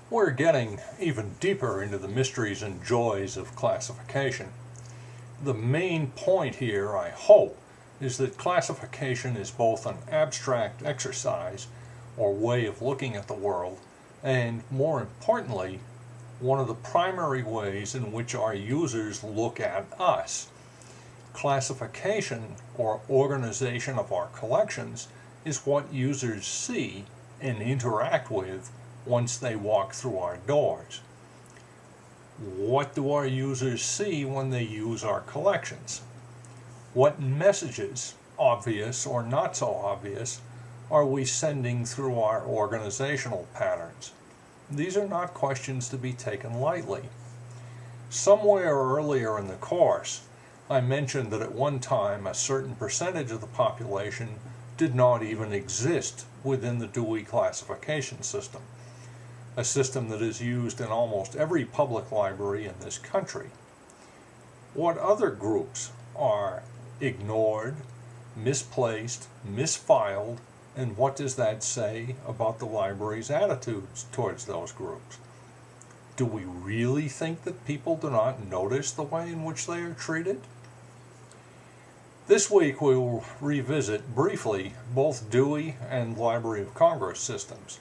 We're getting even deeper into the mysteries and joys of classification. The main point here, I hope, is that classification is both an abstract exercise or way of looking at the world, and more importantly, one of the primary ways in which our users look at us. Classification or organization of our collections is what users see and interact with once they walk through our doors. What do our users see when they use our collections? What messages, obvious or not so obvious, are we sending through our organizational patterns? These are not questions to be taken lightly. Somewhere earlier in the course, I mentioned that at one time a certain percentage of the population did not even exist within the Dewey classification system, a system that is used in almost every public library in this country. What other groups are ignored, misplaced, misfiled, and what does that say about the library's attitudes towards those groups? Do we really think that people do not notice the way in which they are treated? This week we will revisit briefly both Dewey and Library of Congress systems.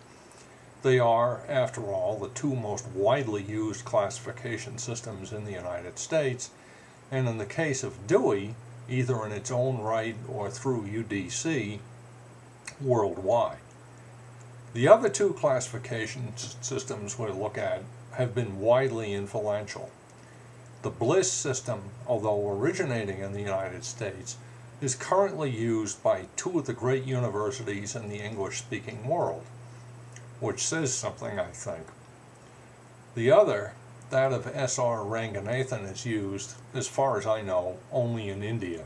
They are, after all, the two most widely used classification systems in the United States, and in the case of Dewey, either in its own right or through UDC, worldwide. The other two classification systems we'll look at have been widely influential. The Bliss system, although originating in the United States, is currently used by two of the great universities in the English-speaking world, which says something, I think. The other, that of S.R. Ranganathan, is used, as far as I know, only in India.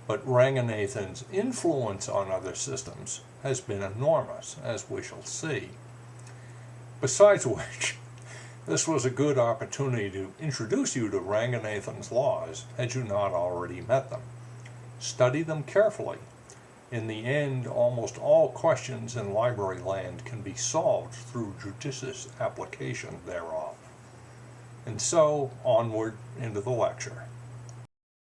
But Ranganathan's influence on other systems has been enormous, as we shall see. Besides which, this was a good opportunity to introduce you to Ranganathan's laws, had you not already met them. Study them carefully. In the end, almost all questions in library land can be solved through judicious application thereof. And so, onward into the lecture.